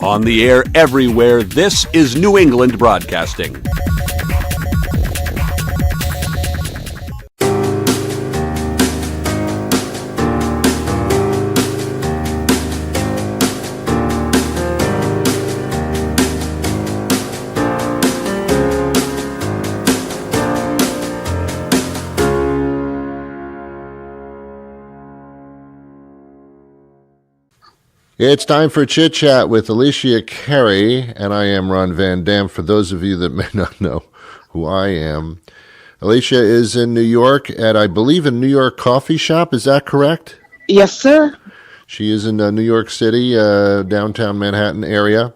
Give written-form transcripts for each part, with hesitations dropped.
On the air everywhere, this is New England Broadcasting. It's time for Chit Chat with Elesia Carey, and I am Ron Van Dam, for those of you that may not know who I am. Elesia is in New York at, I believe, a New York coffee shop. Is that correct? Yes, sir. She is in New York City, downtown Manhattan area,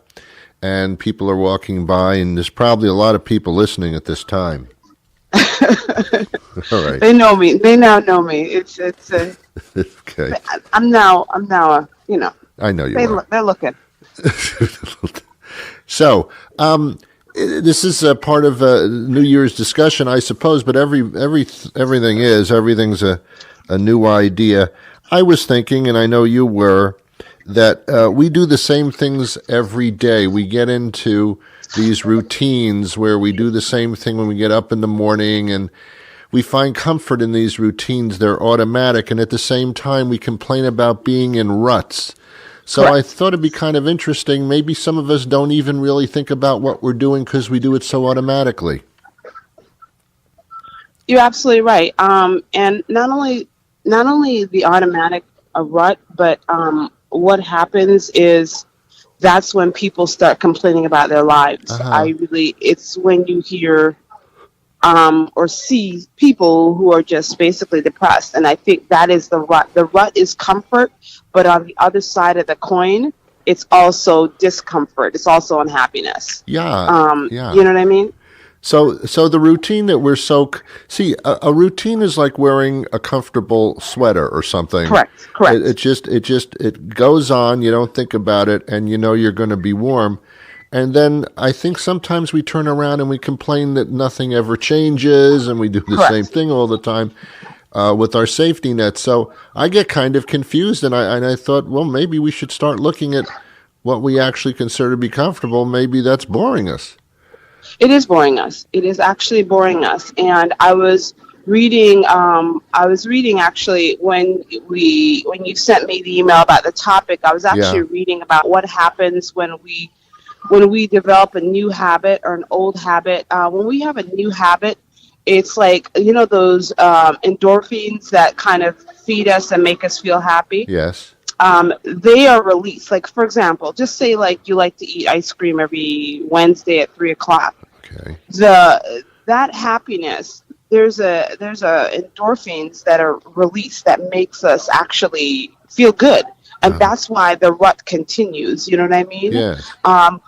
and people are walking by, and there's probably a lot of people listening at this time. All right. They know me. They now know me. It's okay. I'm now I know you are. They're looking. So, this is a part of New Year's discussion, I suppose, but everything's a new idea. I was thinking, and I know you were, that we do the same things every day. We get into these routines where we do the same thing when we get up in the morning, and we find comfort in these routines. They're automatic, and at the same time, we complain about being in ruts. So Correct. I thought it'd be kind of interesting. Maybe some of us don't even really think about what we're doing because we do it so automatically. You're absolutely right. And not only the automatic rut, but what happens is that's when people start complaining about their lives. It's when you hear or see people who are just basically depressed. And I think that is the rut. The rut is comfort, but on the other side of the coin, it's also discomfort. It's also unhappiness. Yeah. You know what I mean? So the routine that we're a routine is like wearing a comfortable sweater or something. Correct. It goes on. You don't think about it, and you know you're going to be warm. And then I think sometimes we turn around and we complain that nothing ever changes, and we do the Correct. same thing all the time with our safety net. So I get kind of confused, and I thought, well, maybe we should start looking at what we actually consider to be comfortable. Maybe that's boring us. It is boring us. It is actually boring us. And I was reading actually when you sent me the email about the topic. I was actually reading about what happens when we develop a new habit or an old habit. When we have a new habit, it's like, those endorphins that kind of feed us and make us feel happy. Yes. They are released. Like, for example, just say like you like to eat ice cream every Wednesday at 3:00. Okay. That happiness, there's endorphins that are released that makes us actually feel good. And that's why the rut continues. You know what I mean? Yes.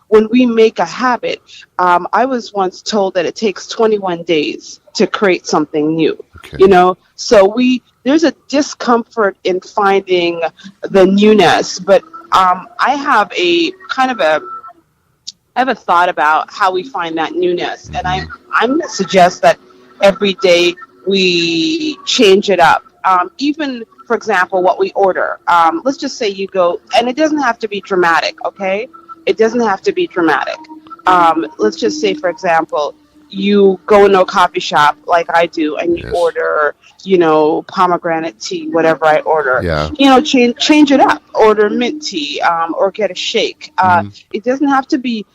When we make a habit, I was once told that it takes 21 days to create something new. Okay. So there's a discomfort in finding the newness. But I have a thought about how we find that newness, and I'm going to suggest that every day we change it up. Even, for example, what we order. Let's just say you go, and it doesn't have to be dramatic, okay? It doesn't have to be dramatic. Let's just say, for example, you go into a coffee shop like I do, and you order, pomegranate tea, whatever I order. Yeah. Change it up. Order mint tea, or get a shake. It doesn't have to be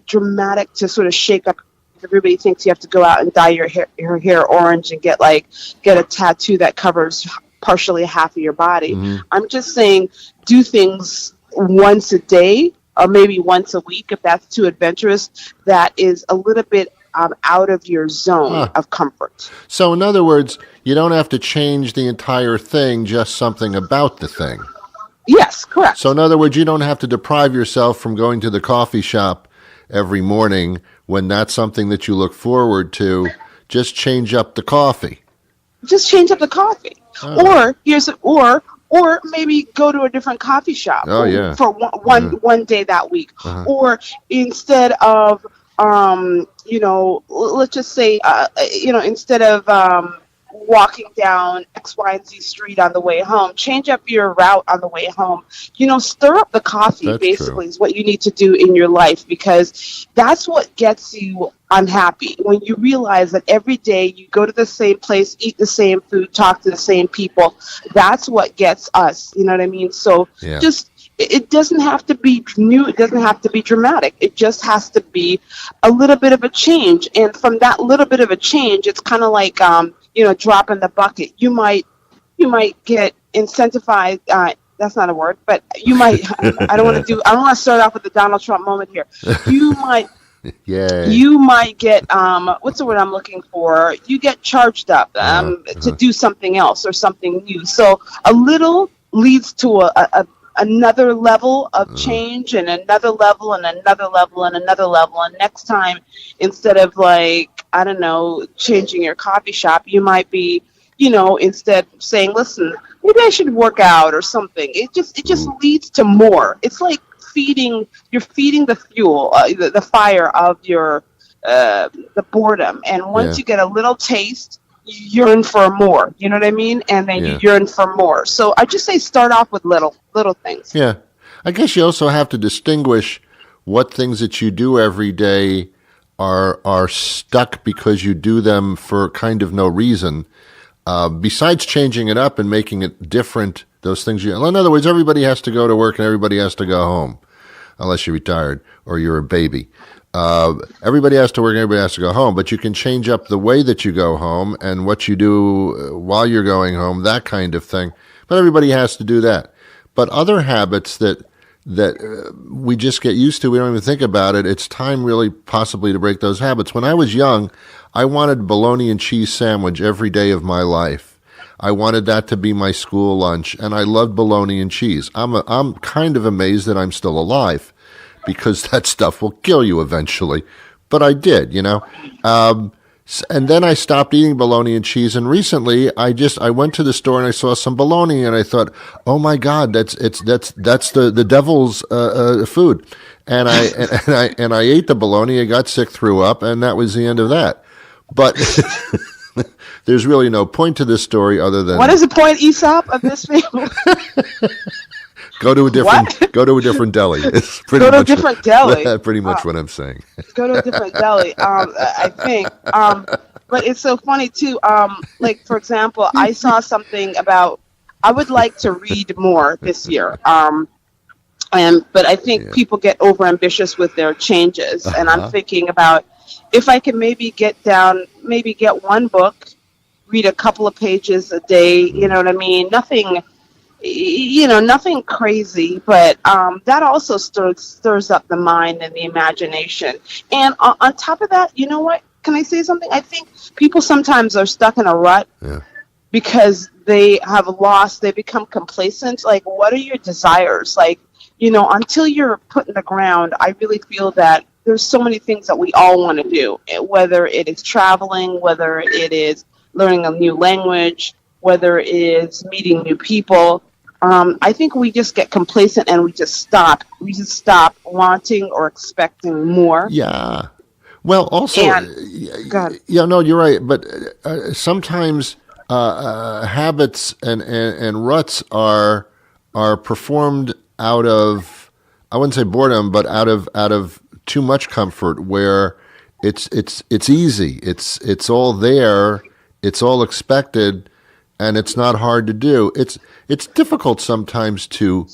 dramatic to sort of shake up. Everybody thinks you have to go out and dye your hair orange and get a tattoo that covers partially half of your body. I'm just saying, do things once a day or maybe once a week if that's too adventurous. That is a little bit out of your zone of comfort. So in other words, you don't have to change the entire thing, just something about the thing. Yes, correct. So in other words, you don't have to deprive yourself from going to the coffee shop every morning when that's something that you look forward to. Just change up the coffee. Just change up the coffee. Or maybe go to a different coffee shop for one day that week. Or instead of let's just say instead of walking down X, Y, and Z street on the way home. Change up your route on the way home. Stir up the coffee, That's basically, true. is what you need to do in your life, because that's what gets you unhappy. When you realize that every day you go to the same place, eat the same food, talk to the same people, that's what gets us. You know what I mean? So Yeah. just, it doesn't have to be new. It doesn't have to be dramatic. It just has to be a little bit of a change. And from that little bit of a change, it's kind of like, drop in the bucket. You might get incentivized. That's not a word, but you might. I don't want to start off with the Donald Trump moment here. You might. Yeah. You might get what's the word I'm looking for? You get charged up to do something else or something new. So a little leads to another level of change, and another level, and another level, and another level. And next time, instead of changing your coffee shop, you might be, instead saying, listen, maybe I should work out or something. It just leads to more. It's like you're feeding the fuel, the fire of your the boredom. And once you get a little taste, you yearn for more. You know what I mean? And then you yearn for more. So I just say start off with little things. Yeah. I guess you also have to distinguish what things that you do every day are stuck because you do them for kind of no reason. Besides changing it up and making it different, those things in other words, everybody has to go to work and everybody has to go home, unless you're retired or you're a baby. Everybody has to work and everybody has to go home, but you can change up the way that you go home and what you do while you're going home, that kind of thing. But everybody has to do that. But other habits that we just get used to, we don't even think about it. It's time really possibly to break those habits. When I was young, I wanted bologna and cheese sandwich every day of my life. I wanted that to be my school lunch, and I loved bologna and cheese. I'm kind of amazed that I'm still alive, because that stuff will kill you eventually. But I did, and then I stopped eating bologna and cheese. And recently, I went to the store and I saw some bologna, and I thought, oh my God, that's the devil's food. And I ate the bologna. I got sick, threw up, and that was the end of that. But there's really no point to this story other than, what is the point, Aesop, of this film? Go to a different deli. It's pretty Go to a much different deli. Pretty much what I'm saying. Go to a different deli. I think. But it's so funny too. Like, for example, I saw something about, I would like to read more this year. But I think people get overambitious with their changes, and I'm thinking about if I can maybe get one book, read a couple of pages a day. You know what I mean? Nothing crazy, but that also stirs up the mind and the imagination. And on top of that, you know what? Can I say something? I think people sometimes are stuck in a rut because they become complacent. Like, what are your desires? Like, until you're put in the ground, I really feel that there's so many things that we all want to do, whether it is traveling, whether it is learning a new language, whether it is meeting new people. I think we just get complacent and we just stop. We just stop wanting or expecting more. Yeah. Well, also, you're right. But sometimes habits and ruts are performed out of, I wouldn't say boredom, but out of too much comfort, where it's easy. It's all there. It's all expected. And it's not hard to do. It's difficult sometimes to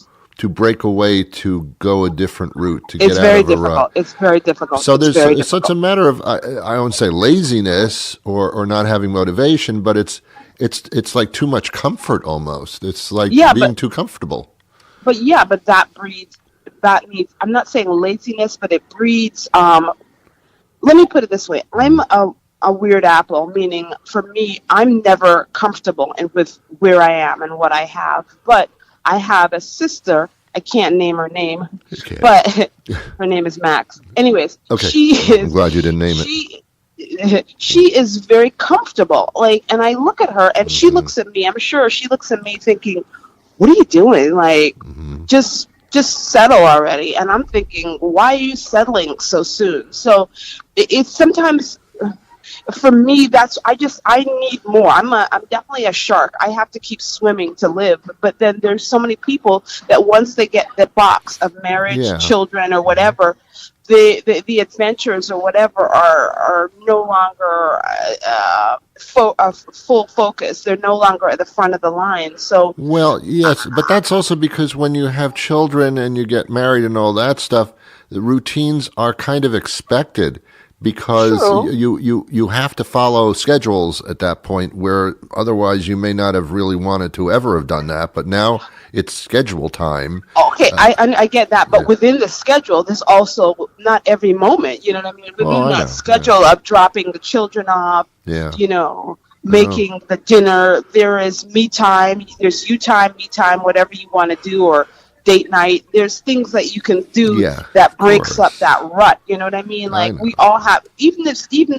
break away, to go a different route, to get out of a rut. It's very difficult. So it's a matter of, I won't say laziness or not having motivation, but it's like too much comfort almost. It's like being too comfortable. But that needs. I'm not saying laziness, but it breeds. Let me put it this way: I'm a weird apple, meaning for me, I'm never comfortable with where I am and what I have. But I have a sister. I can't name her name, but her name is Max. Anyways, I'm glad you didn't name it. She is very comfortable. And I look at her, and she looks at me. I'm sure she looks at me thinking, "What are you doing? Just settle already." And I'm thinking, why are you settling so soon? So it's sometimes for me, I need more. I'm definitely a shark. I have to keep swimming to live. But then there's so many people that once they get the box of marriage, children, or whatever, the adventures or whatever are no longer full focus. They're no longer at the front of the line. So, well, yes, but that's also because when you have children and you get married and all that stuff, the routines are kind of expected, because you have to follow schedules at that point, where otherwise you may not have really wanted to ever have done that. But now it's schedule time. Okay, I get that, but within the schedule, there's also not every moment. You know what I mean? Within that schedule of dropping the children off, making the dinner, there is me time. There's you time, me time, whatever you want to do, or date night. There's things that you can do that breaks up that rut. You know what I mean? Like we all have, even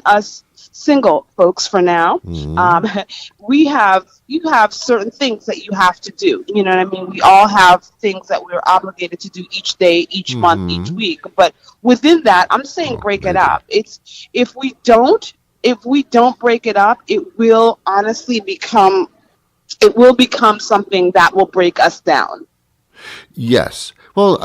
us single folks for now, you have certain things that you have to do. You know what I mean? We all have things that we're obligated to do each day, each month, each week. But within that, I'm saying break it up. It's if we don't break it up, it will honestly become something that will break us down. Yes. Well,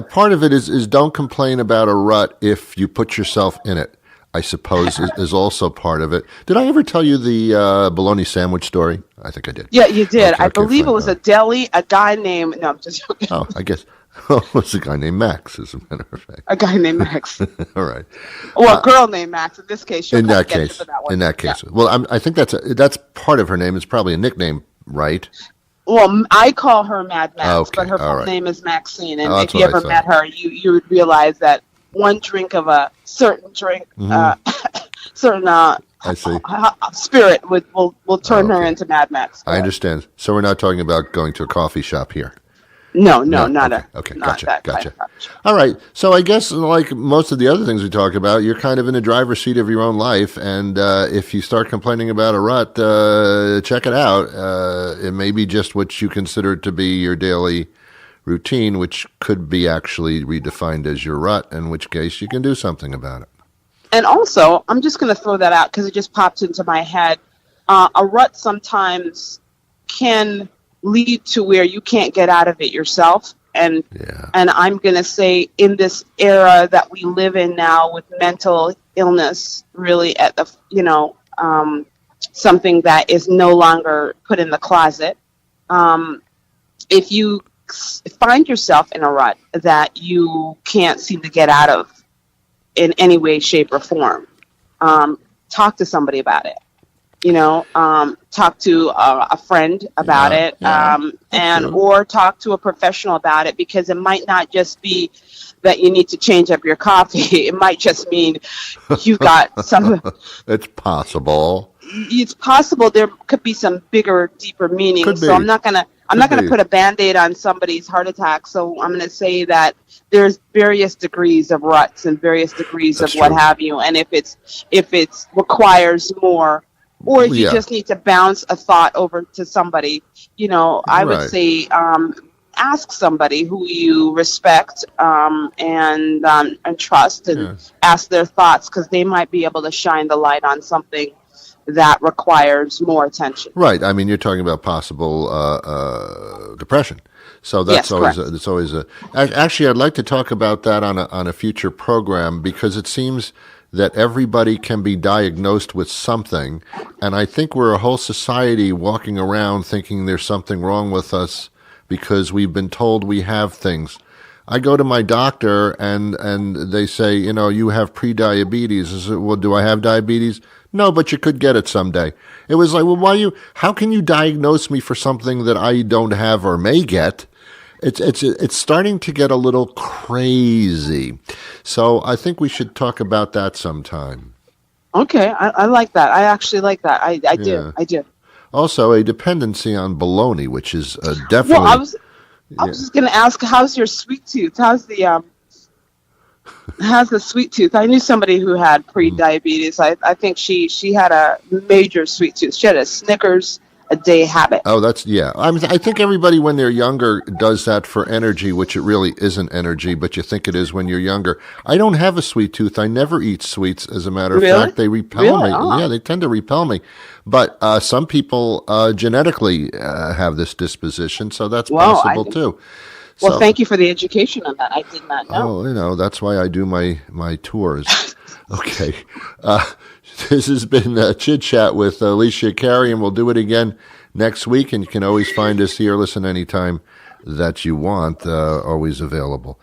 part of it is don't complain about a rut if you put yourself in it, I suppose, is also part of it. Did I ever tell you the bologna sandwich story? I think I did. Yeah, you did. I believe it was a deli, a guy named... No, I'm just joking. Oh, I guess... Oh, it was a guy named Max, as a matter of fact. A guy named Max. All right. Well, a girl named Max. In this case, in that case. Well, I think that's part of her name. It's probably a nickname, right? Well, I call her Mad Max, but her full name is Maxine. And if you ever met her, you would realize that one drink of a certain drink, certain I see. spirit will turn her into Mad Max. I understand. So we're not talking about going to a coffee shop here. No, not gotcha. All right. So I guess, like most of the other things we talk about, you're kind of in the driver's seat of your own life. And if you start complaining about a rut, check it out. It may be just what you consider to be your daily routine, which could be actually redefined as your rut, in which case you can do something about it. And also, I'm just going to throw that out because it just popped into my head. A rut sometimes can lead to where you can't get out of it yourself. And I'm going to say, in this era that we live in now, with mental illness really at the, something that is no longer put in the closet. If you find yourself in a rut that you can't seem to get out of in any way, shape, or form, talk to somebody about it. Talk to a friend about it, or talk to a professional about it, because it might not just be that you need to change up your coffee. It might just mean you got some. It's possible. It's possible there could be some bigger, deeper meaning. So I'm not gonna put a Band-Aid on somebody's heart attack. So I'm gonna say that there's various degrees of ruts and various degrees of what have you. And if it requires more, or if you just need to bounce a thought over to somebody, I would say ask somebody who you respect and trust, and ask their thoughts, because they might be able to shine the light on something that requires more attention. Right. I mean, you're talking about possible depression. So that's always actually, I'd like to talk about that on a future program, because it seems that everybody can be diagnosed with something. And I think we're a whole society walking around thinking there's something wrong with us because we've been told we have things. I go to my doctor and they say, you have pre-diabetes. I said, well, do I have diabetes? No, but you could get it someday. It was like, well, how can you diagnose me for something that I don't have or may get? It's starting to get a little crazy. So I think we should talk about that sometime. Okay, I like that. I actually like that. I do. Also, a dependency on bologna, which is definitely... Well, I was just going to ask, how's your sweet tooth? How's the sweet tooth? I knew somebody who had pre-diabetes. I think she had a major sweet tooth. She had a Snickers a day habit. Oh, yeah. I think everybody when they're younger does that for energy, which it really isn't energy, but you think it is when you're younger. I don't have a sweet tooth. I never eat sweets. As a matter of fact, they repel me. Oh. Yeah, they tend to repel me. But some people genetically have this disposition, so that's possible too. Well, thank you for the education on that. I did not know. Oh, that's why I do my tours. Okay. This has been Chit Chat with Elesia Carey, and we'll do it again next week. And you can always find us here. Listen anytime that you want. Always available.